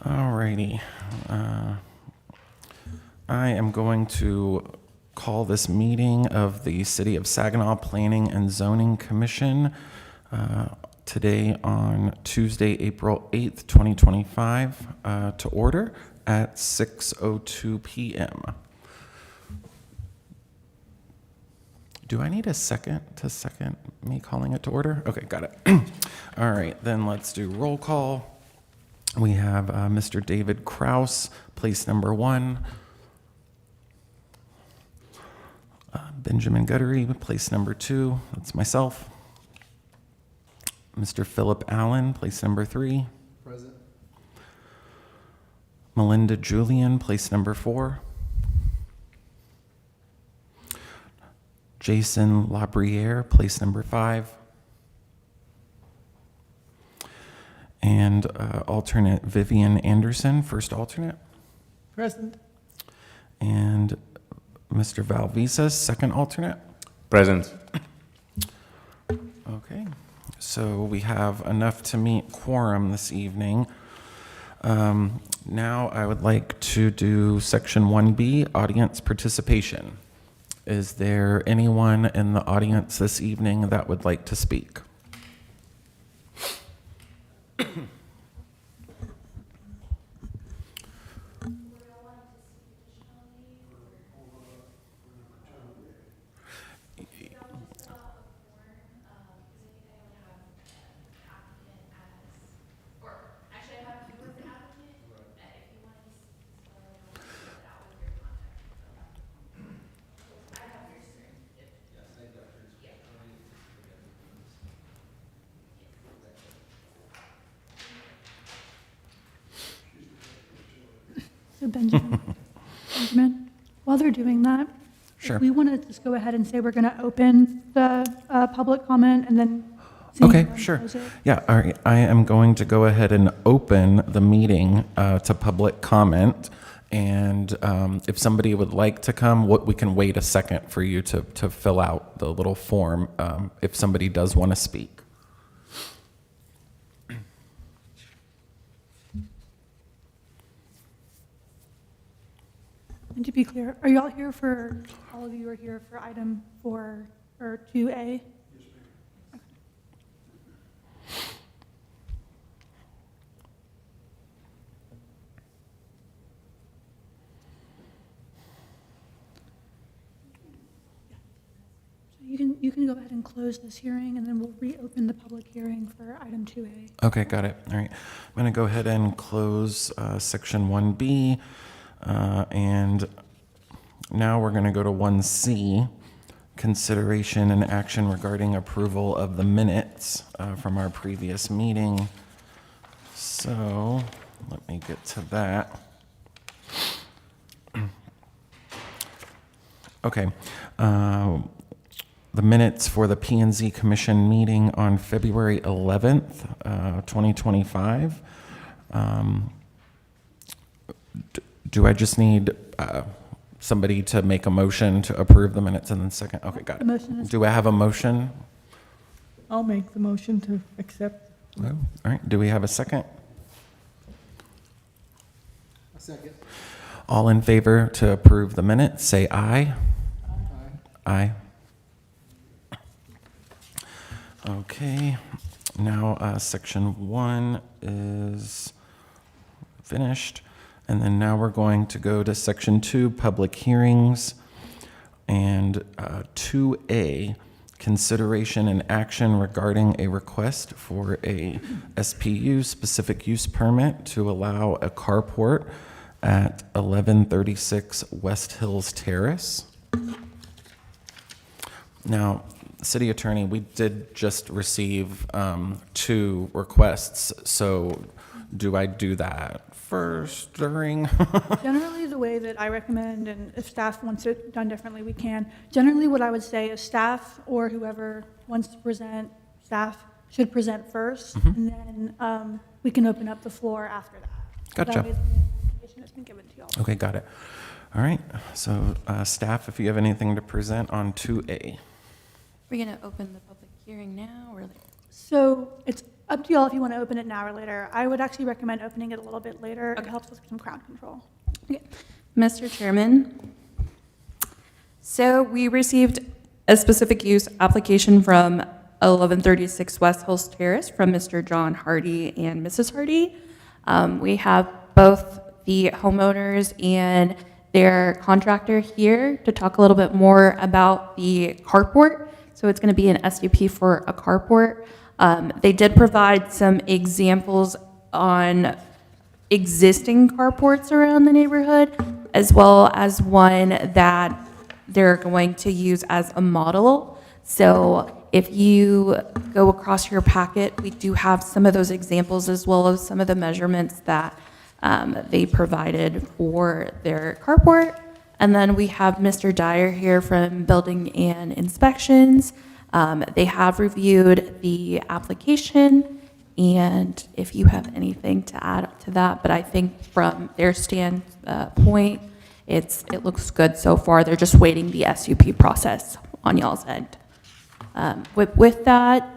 Alrighty. I am going to call this meeting of the City of Saginaw Planning and Zoning Commission today on Tuesday, April 8th, 2025, to order at 6:02 p.m. Do I need a second to second me calling it to order? Okay, got it. All right, then let's do roll call. We have Mr. David Kraus, place number 1. Benjamin Guttery, place number 2. That's myself. Mr. Philip Allen, place number 3. Present. Melinda Julian, place number 4. Jason Labriere, place number 5. And alternate Vivian Anderson, first alternate. Present. And Mr. Valvisas, second alternate. Present. Okay, so we have enough to meet quorum this evening. Now I would like to do section 1B, audience participation. Is there anyone in the audience this evening that would like to speak? So Benjamin, while they're doing that, Sure. if we want to just go ahead and say we're going to open the public comment and then see Okay, when sure. close it. Yeah, all right. I am going to go ahead and open the meeting to public comment. And if somebody would like to come, we can wait a second for you to fill out the little form if somebody does want to speak. And to be clear, are you all here for, all of you are here for item 4 or 2A? You can go ahead and close this hearing, and then we'll reopen the public hearing for item 2A. Okay, got it. All right. I'm going to go ahead and close section 1B. And now we're going to go to 1C, consideration and action regarding approval of the minutes from our previous meeting. So let me get to that. Okay. The minutes for the P&Z Commission meeting on February 11th, 2025. Do I just need somebody to make a motion to approve the minutes and then second? Okay, got The it. motion is, Do I have a motion? I'll make the motion to accept. No. All right, do we have a second? A second. All in favor to approve the minutes, say aye. Aye. Okay, now section 1 is finished. And then now we're going to go to section 2, public hearings, and 2A, consideration and action regarding a request for a SPU, specific use permit, to allow a carport at 1136 West Hills Terrace. Now, City Attorney, we did just receive 2 requests, so do I do that first, during? generally the way that I recommend, and if staff wants it done differently, we can. Generally, what I would say is staff or whoever wants to present, staff should present first, and then we can open up the floor after that. Gotcha. That way the information has been given to y'all. Okay, got it. All right, so staff, if you have anything to present on 2A. We're going to open the public hearing now, or like, So it's Up to y'all if you want to open it now or later. I would actually recommend opening it a little bit later. It Okay. helps with some crowd control. Mr. Chairman, so we received a specific use application from 1136 West Hills Terrace from Mr. John Hardy and Mrs. Hardy. We have both the homeowners and their contractor here to talk a little bit more about the carport. So it's going to be an SUP for a carport. They did provide some examples on existing carports around the neighborhood, as well as one that they're going to use as a model. So if you go across your packet, we do have some of those examples as well as some of the measurements that they provided for their carport. And then we have Mr. Dyer here from Building and Inspections. They have reviewed the application, and if you have anything to add to that, but I think from their standpoint, it looks good so far. They're just waiting the SUP process on y'all's end. With that,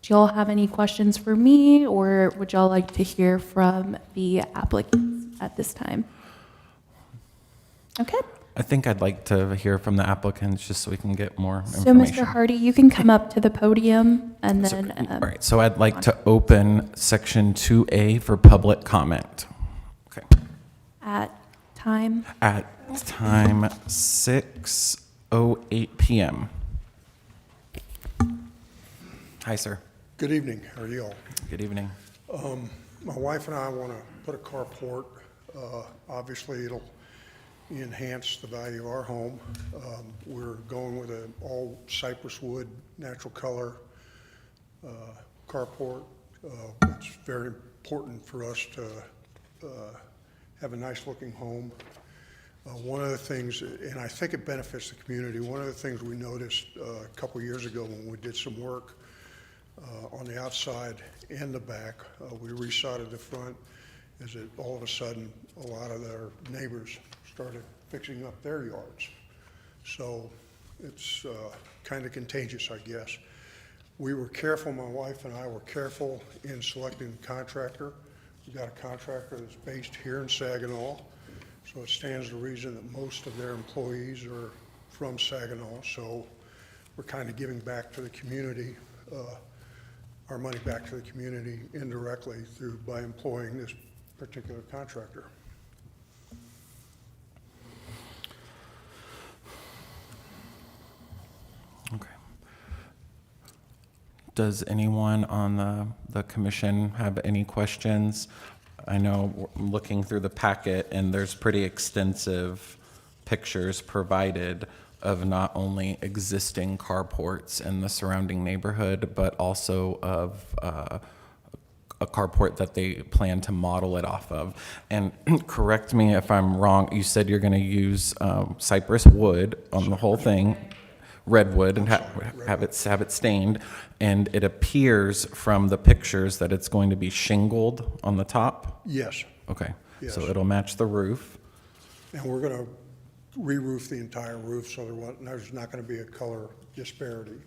do y'all have any questions for me, or would y'all like to hear from the applicants at this time? Okay. I think I'd like to hear from the applicants just so we can get more So, information. Mr. Hardy, you can come up to the podium and So- then. All right, so I'd like to open section 2A for public comment. Okay. At time. At time 6:08 PM. Hi, sir. Good evening, how are you all? Good evening. My wife and I want to put a carport. Obviously, it'll enhance the value of our home. We're going with an all cypress wood, natural color carport. It's very important for us to have a nice looking home. One of the things, and I think it benefits the community, one of the things we noticed a couple years ago when we did some work on the outside and the back, we resodded the front, is that all of a sudden, a lot of their neighbors started fixing up their yards. So it's kind of contagious, I guess. We were careful, my wife and I were careful in selecting the contractor. We got a contractor that's based here in Saginaw, so it stands to reason that most of their employees are from Saginaw. So we're kind of giving back to the community, our money back to the community indirectly by employing this particular contractor. Okay. Does anyone on the commission have any questions? I know I'm looking through the packet and there's pretty extensive pictures provided of not only existing carports in the surrounding neighborhood, but also of a carport that they plan to model it off of. And correct me if I'm wrong, you said you're gonna use cypress wood on the whole thing, redwood, and have it stained. And it appears from the pictures that it's going to be shingled on the top? Yes, Okay, so Yes. it'll match the roof. and we're going to re-roof the entire roof, so there's not going to be a color disparity.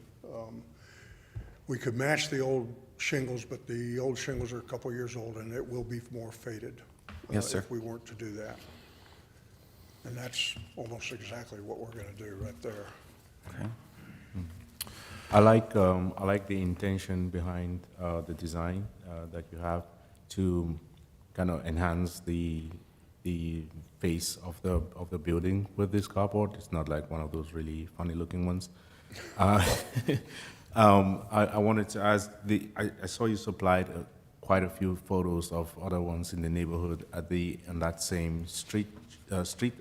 We could match the old shingles, but the old shingles are a couple years old, and it will be more faded. Yes, sir. If we weren't to do that. And that's almost exactly what we're going to do right there. Okay. I like the intention behind the design that you have to kind of enhance the face of the building with this carport. It's not like one of those really funny looking ones. I wanted to ask, I saw you supplied quite a few photos of other ones in the neighborhood on that same street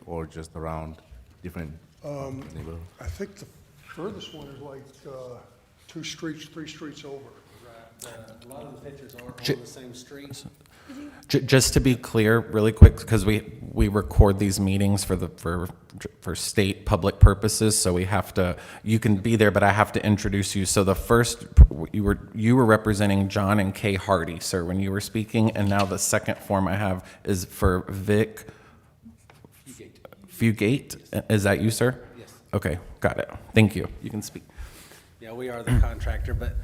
or just around different neighborhood. I think the furthest one is like 3 streets over. A lot of the pictures aren't on the same street. Just to be clear, really quick, because we record these meetings for state public purposes, so we have to. You can be there, but I have to introduce you. So the first, you were representing John and Kay Hardy, sir, when you were speaking, and now the second form I have is for Vic Fugate. Is that you, sir? Yes. Okay, got it. Thank you. You can speak. Yeah, we are the contractor, but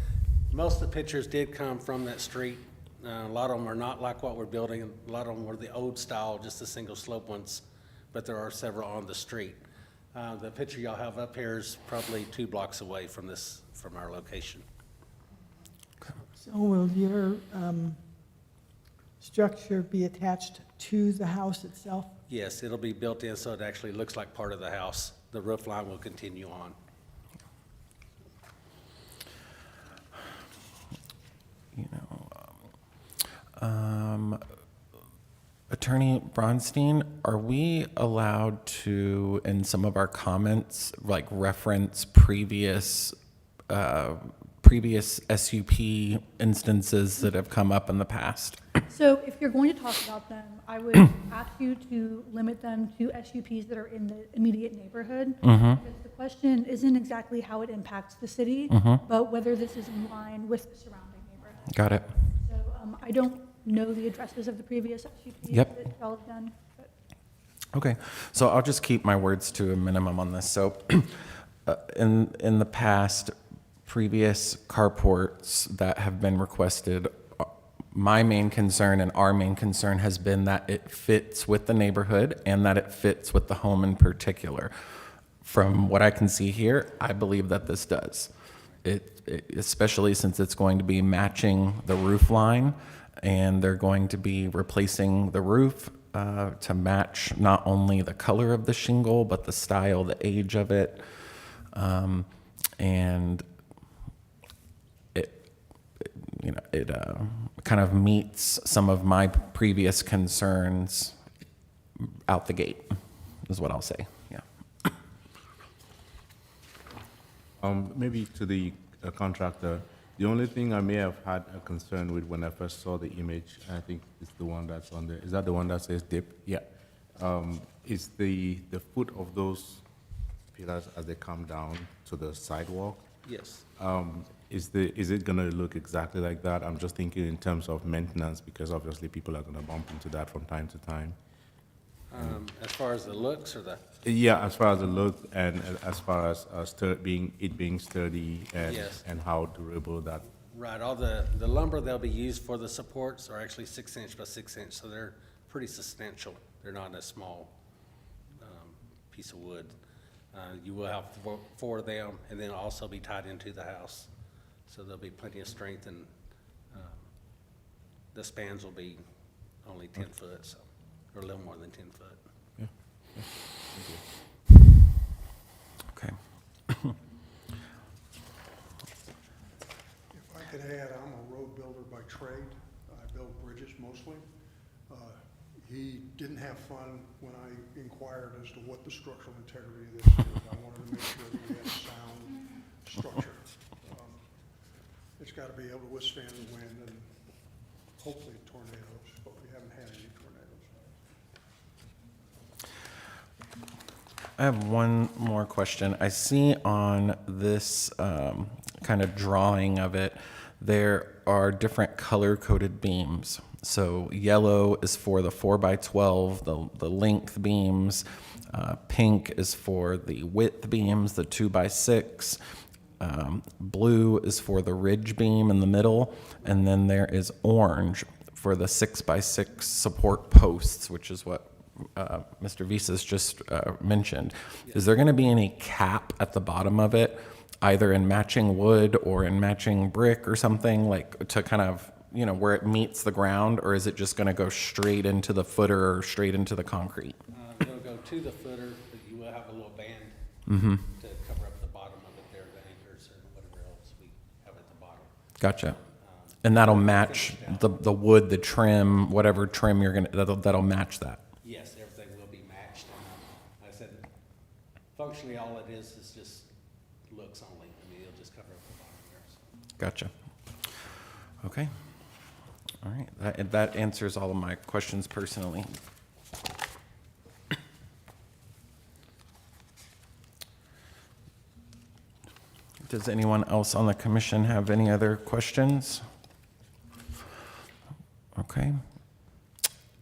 Most of the pictures did come from that street. A lot of them are not like what we're building. A lot of them were the old style, just the single slope ones, but there are several on the street. The picture y'all have up here is probably 2 blocks away from our location. So will your structure be attached to the house itself? Yes, it'll be built in so it actually looks like part of the house. The roof line will continue on. You know, Attorney Bronstein, are we allowed to, in some of our comments, like reference previous SUP instances that have come up in the past? So if you're going to talk about them, I would ask you to limit them to SUPs that are in the immediate neighborhood. Because the question isn't exactly how it impacts the city, but whether this is in line with the surrounding neighborhood. Got it. So I don't know the addresses of the previous SUPs Yep. that y'all have done. But Okay, so I'll just keep my words to a minimum on this. So, in the past, previous carports that have been requested, my main concern and our main concern has been that it fits with the neighborhood and that it fits with the home in particular. From what I can see here, I believe that this does. Especially since it's going to be matching the roof line, and they're going to be replacing the roof to match not only the color of the shingle, but the style, the age of it. And it kind of meets some of my previous concerns out the gate, is what I'll say, yeah. Maybe to the contractor, the only thing I may have had a concern with when I first saw the image, and I think it's the one that's on there, is that the one that says dip? Yeah. Is the foot of those pillars as they come down to the sidewalk, Yes. is it gonna look exactly like that? I'm just thinking in terms of maintenance, because obviously people are gonna bump into that from time to time. As far as the looks or the, Yeah, as far as the look and as far as being sturdy Yes. and how durable that. right, all the lumber they'll be used for the supports are actually 6-inch by 6-inch, so they're pretty substantial. They're not a small piece of wood. You will have 4 of them, and then also be tied into the house. So there'll be plenty of strength, and the spans will be only 10 foot, so, or a little more than 10 foot. Okay. If I could add, I'm a road builder by trade. I build bridges mostly. He didn't have fun when I inquired as to what the structural integrity of this is. I wanted to make sure that we had a sound structure. It's got to be able to withstand the wind and hopefully tornadoes, but we haven't had any tornadoes. I have one more question. I see on this kind of drawing of it, there are different color-coded beams. So yellow is for the 4x12, the length beams. Pink is for the width beams, the 2x6. Blue is for the ridge beam in the middle. And then there is orange for the 6x6 support posts, which is what Mr. Visas just mentioned. Is there going to be any cap at the bottom of it, either in matching wood or in matching brick or something, like to kind of, where it meets the ground, or is it just going to go straight into the footer or straight into the concrete? It'll go to the footer, but you will have a little band to cover up the bottom of it there, the anchors and whatever else we have at the bottom. Gotcha. And that'll match the wood, the trim, whatever trim you're that'll match that. Yes, everything will be matched, and like I said, functionally, all it is just looks only. I mean, it'll just cover up the bottom there, so. Gotcha. Okay. All right. That answers all of my questions personally. Does anyone else on the commission have any other questions? Okay.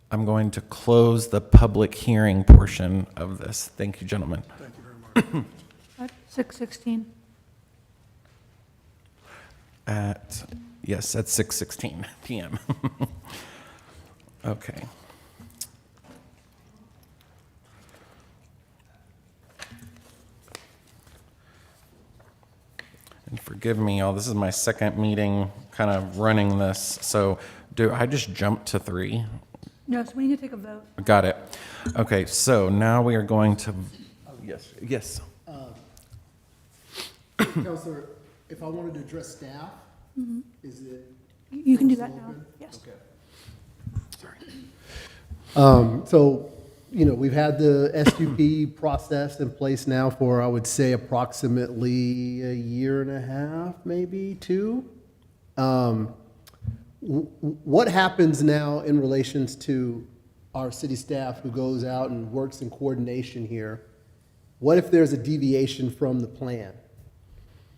I'm going to close the public hearing portion of this. Thank you, gentlemen. Thank you very much. At 6:16. at, yes, at 6:16 PM. Okay. And forgive me, all this is my second meeting kind of running this, so do I just jump to 3? No, so we need to take a vote. Got it. Okay, so now we are going to, yes. Counselor, if I wanted to address staff, is it? You can do that now, Open? yes. So, you know, we've had the SUP process in place now for, I would say, approximately a year and a half, maybe 2. What happens now in relations to our city staff who goes out and works in coordination here? What if there's a deviation from the plan,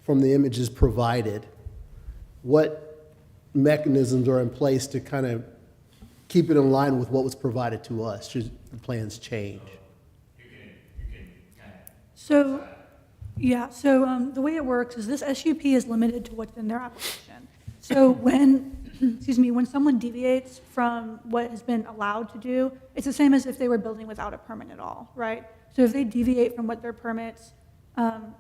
from the images provided? What mechanisms are in place to kind of keep it in line with what was provided to us, should the plans change? So, yeah, so the way it works is this SUP is limited to what's in their application. So when, excuse me, when someone deviates from what has been allowed to do, it's the same as if they were building without a permit at all, right? So if they deviate from what their permits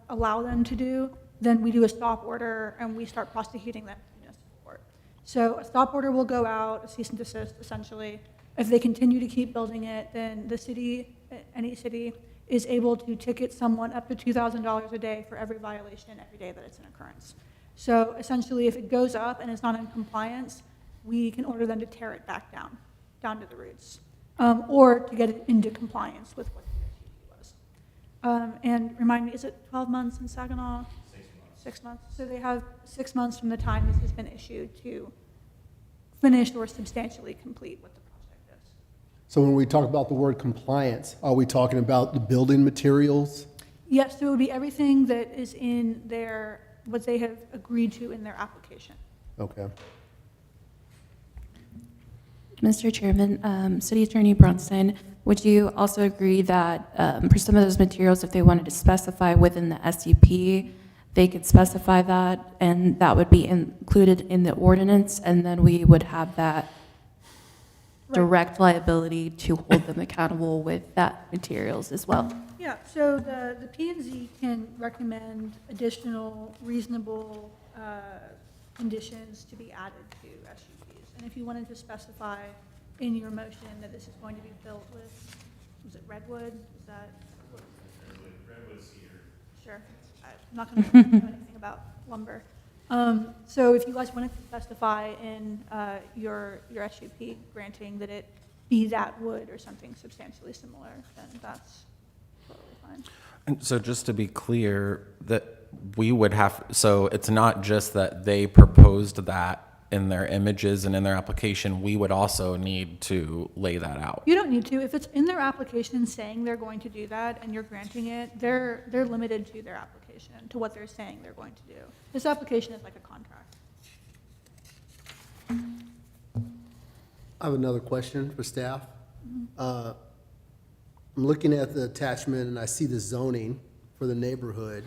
allow them to do, then we do a stop order and we start prosecuting them in municipal court. So a stop order will go out, a cease and desist essentially. If they continue to keep building it, then the city, any city, is able to ticket someone up to $2,000 a day for every violation every day that it's an occurrence. So essentially, if it goes up and it's not in compliance, we can order them to tear it back down to the roots, or to get it into compliance with what the SUP was. And remind me, is it 12 months in Saginaw? 6 months. So they have 6 months from the time this has been issued to finish or substantially complete what the project is. So when we talk about the word compliance, are we talking about the building materials? Yes, so it would be everything that is in their, what they have agreed to in their application. Okay. Mr. Chairman, City Attorney Bronstein, would you also agree that for some of those materials, if they wanted to specify within the SUP, they could specify that, and that would be included in the ordinance, and then we would have that direct liability to hold them accountable with that materials as well? Yeah, so the P&Z can recommend additional reasonable conditions to be added to SUPs. And if you wanted to specify in your motion that this is going to be built with, was it redwood? Is that? Redwood cedar. Sure. I'm not going to know anything about lumber. So if you guys wanted to specify in your SUP granting that it be that wood or something substantially similar, then that's totally fine. And so just to be clear, that we would have, so it's not just that they proposed that in their images and in their application, we would also need to lay that out. You don't need to. If it's in their application saying they're going to do that and you're granting it, they're limited to their application, to what they're saying they're going to do. This application is like a contract. I have another question for staff. I'm looking at the attachment and I see the zoning for the neighborhood.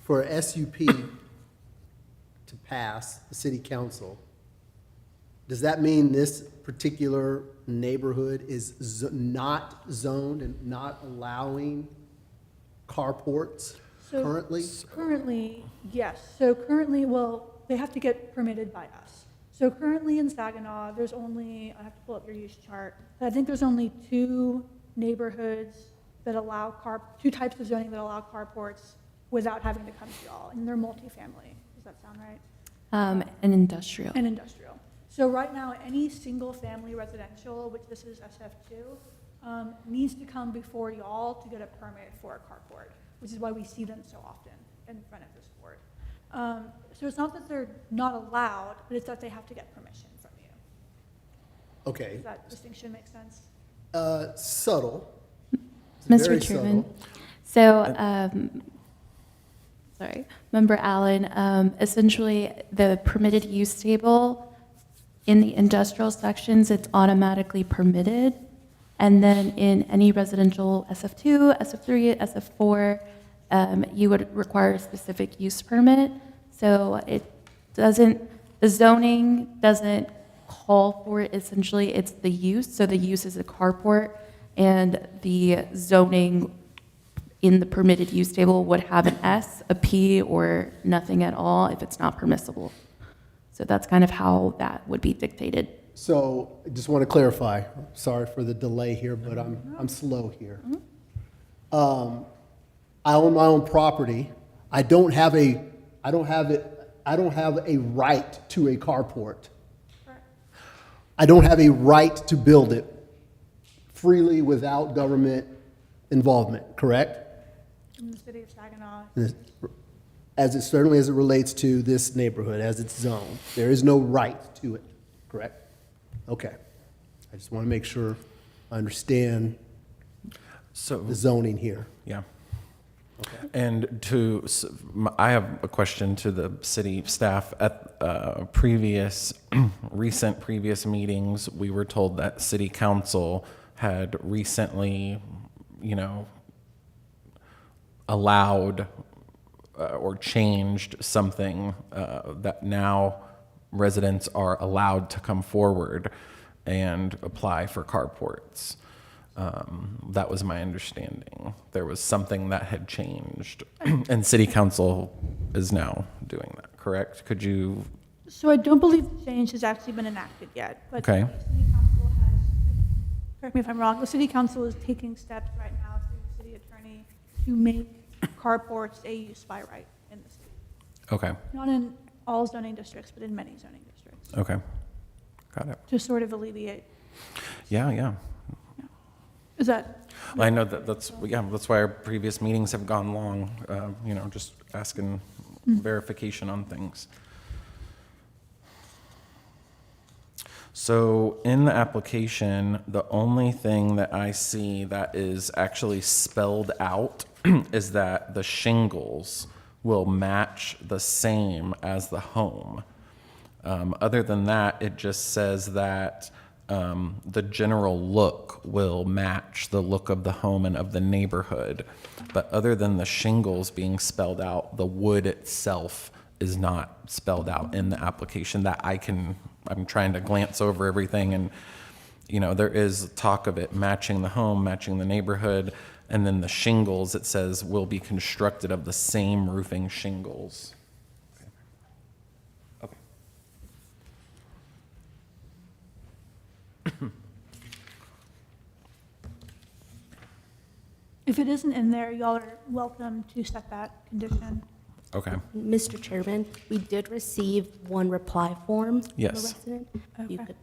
For a SUP to pass the city council, does that mean this particular neighborhood is not zoned and not allowing carports So currently? Currently, yes. So currently, well, they have to get permitted by us. So currently in Saginaw, there's only, I have to pull up your use chart, but I think there's only 2 neighborhoods that allow two types of zoning that allow carports without having to come to y'all, and they're multifamily. Does that sound right? And industrial. And industrial. So right now, any single-family residential, which this is SF2, needs to come before y'all to get a permit for a carport, which is why we see them so often in front of this board. So it's not that they're not allowed, but it's that they have to get permission from you. Okay, Does that distinction make sense? subtle. It's Mr. very Chairman, subtle. so, sorry, Member Allen, essentially, the permitted use table in the industrial sections, it's automatically permitted. And then in any residential SF2, SF3, SF4, you would require a specific use permit. So the zoning doesn't call for it, essentially, it's the use. So the use is a carport, and the zoning in the permitted use table would have an S, a P, or nothing at all if it's not permissible. So that's kind of how that would be dictated. So I just want to clarify, sorry for the delay here, but I'm slow here. I own my own property. I don't have a right to a carport. I don't have a right to build it freely without government involvement, correct? In the city of Saginaw, As it certainly as it relates to this neighborhood, as it's zoned. There is no right to it, correct? Okay. I just want to make sure I understand So, the zoning here. yeah. Okay. And I have a question to the city staff. At recent previous meetings, we were told that city council had recently, allowed or changed something that now residents are allowed to come forward and apply for carports. That was my understanding. There was something that had changed, and city council is now doing that, correct? Could you, so I don't believe the change has actually been enacted yet, but Okay. the city council has, correct me if I'm wrong, the city council is taking steps right now through the city attorney to make carports a use by right in the city. okay, Not in all zoning districts, but in many zoning districts, okay, got it. to sort of alleviate. Yeah. Is that, I know that's why our previous meetings have gone long, just asking verification on things. So in the application, the only thing that I see that is actually spelled out is that the shingles will match the same as the home. Other than that, it just says that the general look will match the look of the home and of the neighborhood. But other than the shingles being spelled out, the wood itself is not spelled out in the application that I'm trying to glance over everything, and, there is talk of it matching the home, matching the neighborhood, and then the shingles, it says, will be constructed of the same roofing shingles. Okay. if it isn't in there, y'all are welcome to set that condition. Okay. Mr. Chairman, we did receive one reply form from a Yes. resident. You Okay. could-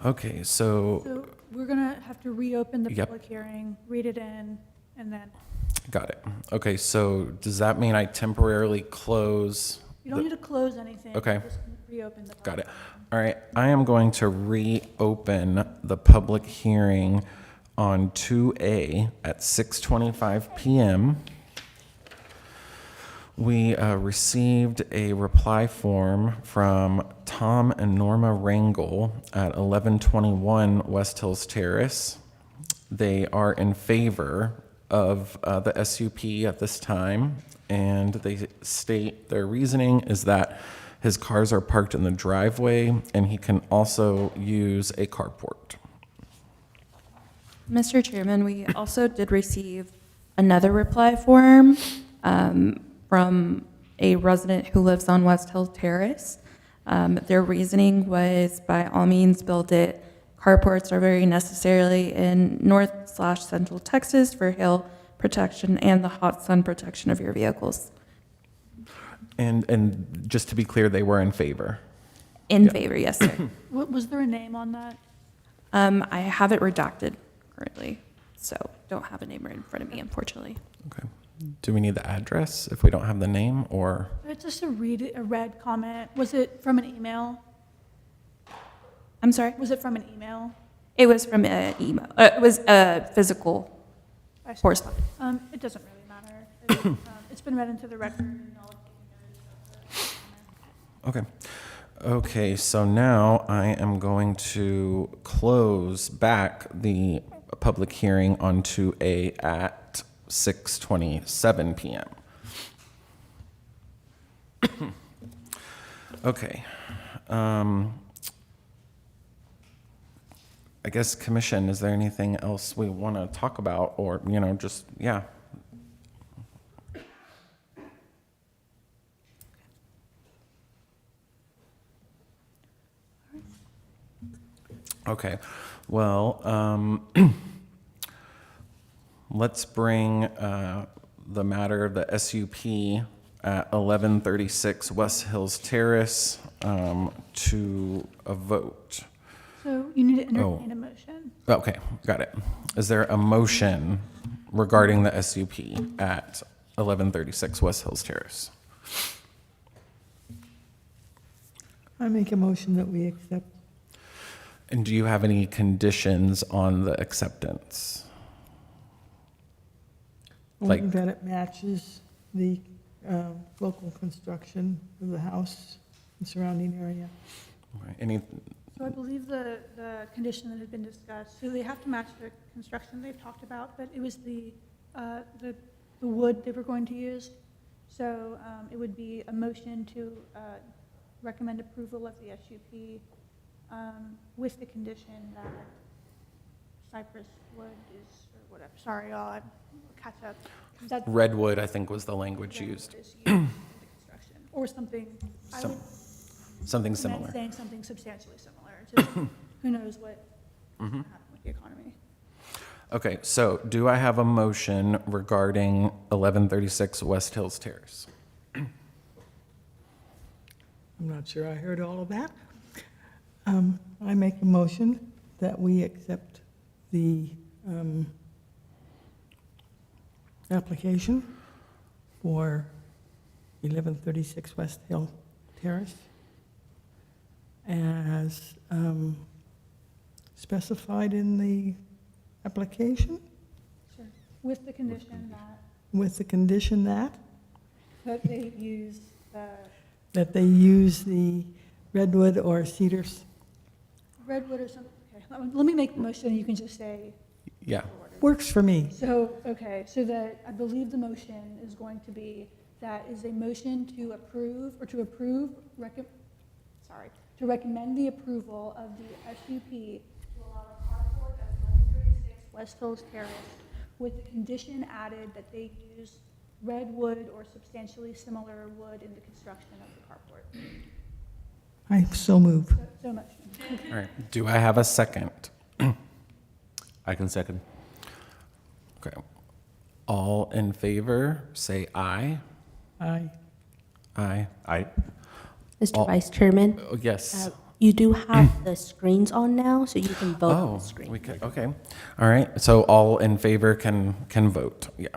Okay, so, So we're gonna have to reopen the Yep. public hearing, read it in, and then, got it. Okay, so does that mean I temporarily close? you don't need to close anything. Okay. Just reopen the. Got it. public All right, I am going to reopen the public hearing on 2A at 6:25 PM. We received a reply form from Tom and Norma Rangel at 1121 West Hills Terrace. They are in favor of the SUP at this time, and they state their reasoning is that his cars are parked in the driveway, and he can also use a carport. Mr. Chairman, we also did receive another reply form from a resident who lives on West Hill Terrace. Their reasoning was, by all means, build it. Carports are very necessarily in north/central Texas for hail protection and the hot sun protection of your vehicles. And just to be clear, they were in favor. In favor, yes, sir. Was there a name on that? I have it redacted currently, so don't have a name right in front of me, unfortunately. Okay. Do we need the address if we don't have the name, or? It's just a read comment. Was it from an email? I'm sorry? Was it from an email? It was from an email. It was a physical I see. correspondence. It doesn't really matter. It's been read into the record. And all of the Okay. Okay, so now I am going to close back the public hearing on 2A at 6:27 PM. Okay. I guess, Commission, is there anything else we want to talk about, or, just, yeah? Okay, well, let's bring the matter of the SUP at 1136 West Hills Terrace to a vote. So you need to Oh. entertain a motion. Okay, got it. Is there a motion regarding the SUP at 1136 West Hills Terrace? I make a motion that we accept. And do you have any conditions on the acceptance? Only Like- that it matches the local construction of the house and surrounding area. Any, So I believe the condition that had been discussed, so they have to match the construction they've talked about, but it was the wood they were going to use. So it would be a motion to recommend approval of the SUP with the condition that cypress wood is, or whatever, sorry, y'all, I'll catch up. That redwood, I think, was the language redwood used. is used in the construction, or something, I Some- would Something recommend similar. saying something substantially similar to, who knows what Mm-hmm. happen with the economy. Okay, so do I have a motion regarding 1136 West Hills Terrace? I'm not sure I heard all of that. I make a motion that we accept the application for 1136 West Hill Terrace as specified in the application, Sure. With the condition that, with the condition that they use they use the redwood or cedars. redwood or something, okay, let me make the motion, you can just say. Yeah. Works for me. So, okay, so that, I believe the motion is going to be, that is a motion to approve, or to approve, to recommend the approval of the SUP to allow a carport at 1136 West Hills Terrace with the condition added that they use redwood or substantially similar wood in the construction of the carport. I so move. So much. All right, do I have a second? I can second. Okay. All in favor, say aye. Aye. Aye. Aye. Mr. All- Vice Chairman, Oh, yes. you do have the screens on now, so you can vote on Oh, the screen. we could, okay. All right, so all in favor can vote, yeah.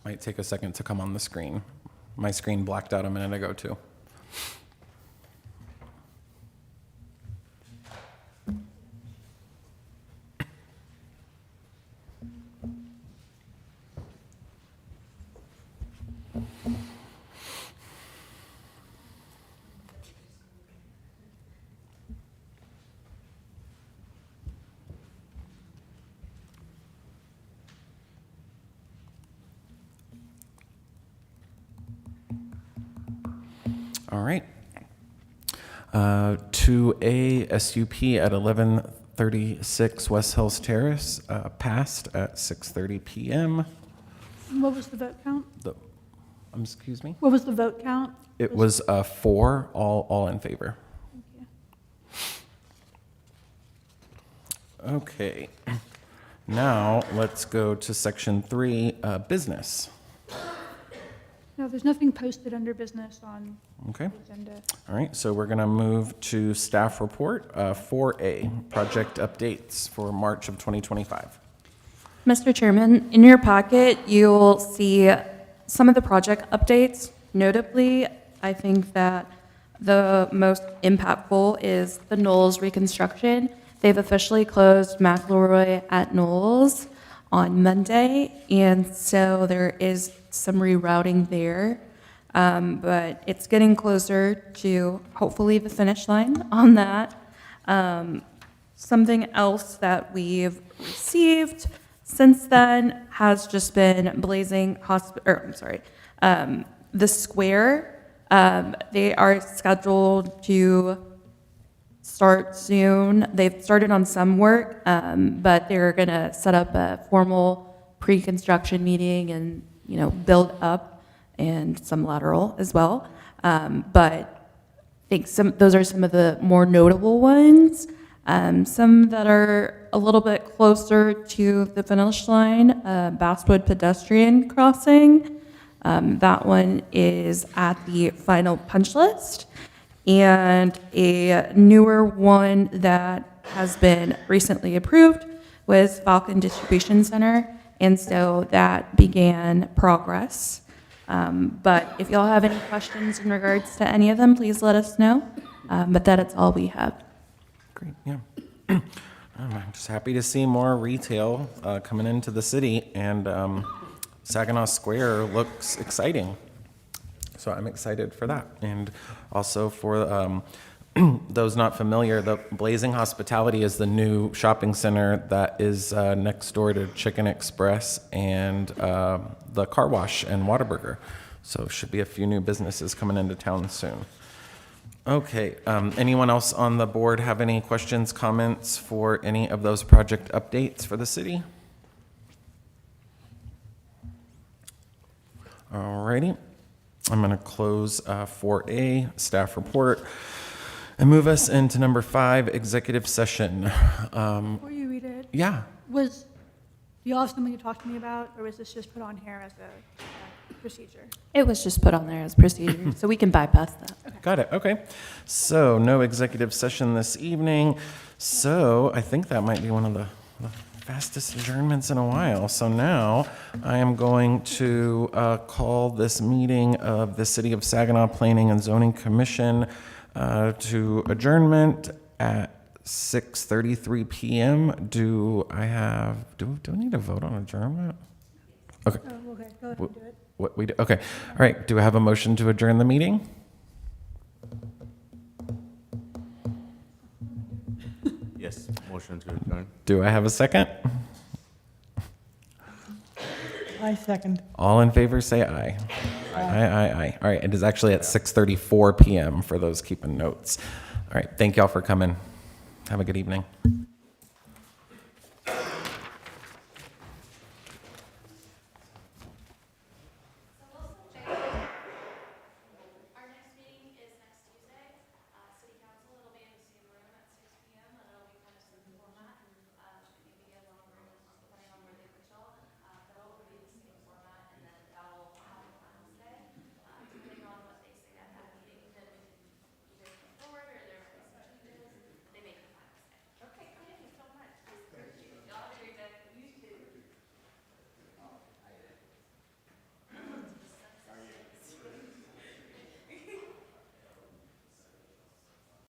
Might take a second to come on the screen. My screen blacked out a minute ago, too. All right. 2A SUP at 1136 West Hills Terrace, passed at 6:30 PM. What was the vote count? Excuse me? What was the vote count? It was 4, all in favor. Thank you. Okay. Now, let's go to section 3, business. No, there's nothing posted under business on Okay. the agenda. All right, so we're going to move to staff report, 4A, project updates for March of 2025. Mr. Chairman, in your packet, you'll see some of the project updates. Notably, I think that the most impactful is the Knowles reconstruction. They've officially closed McElroy at Knowles on Monday, and so there is some rerouting there. But it's getting closer to hopefully the finish line on that. Something else that we've received since then has just been the square. They are scheduled to start soon. They've started on some work, but they're gonna set up a formal pre-construction meeting and, build up and some lateral as well. But I think those are some of the more notable ones. Some that are a little bit closer to the finish line, Basswood pedestrian crossing. That one is at the final punch list. And a newer one that has been recently approved was Falcon Distribution Center. And so that began progress. But if y'all have any questions in regards to any of them, please let us know. But that is all we have. Great, yeah. I'm just happy to see more retail coming into the city, and Saginaw Square looks exciting. So I'm excited for that. And also for those not familiar, the Blazing Hospitality is the new shopping center that is next door to Chicken Express and the car wash and Whataburger. So should be a few new businesses coming into town soon. Okay, anyone else on the board have any questions, comments for any of those project updates for the city? All righty, I'm going to close 4A, staff report, and move us into number 5, executive session. Before you read it, Yeah, do you all have something to talk to me about, or was this just put on here as a procedure? It was just put on there as procedure, so we can bypass that. got it, okay. So no executive session this evening. So I think that might be one of the fastest adjournments in a while. So now I am going to call this meeting of the City of Saginaw Planning and Zoning Commission to adjournment at 6:33 p.m. Do I need to vote on adjournment? Okay. Oh, okay, go ahead and do it. What we do? Okay. All right. Do I have a motion to adjourn the meeting? Yes, motion to adjourn. Do I have a second? I second. All in favor, say aye. Aye. All right. It is actually at 6:34 p.m. for those keeping notes. All right. Thank y'all for coming. Have a good evening.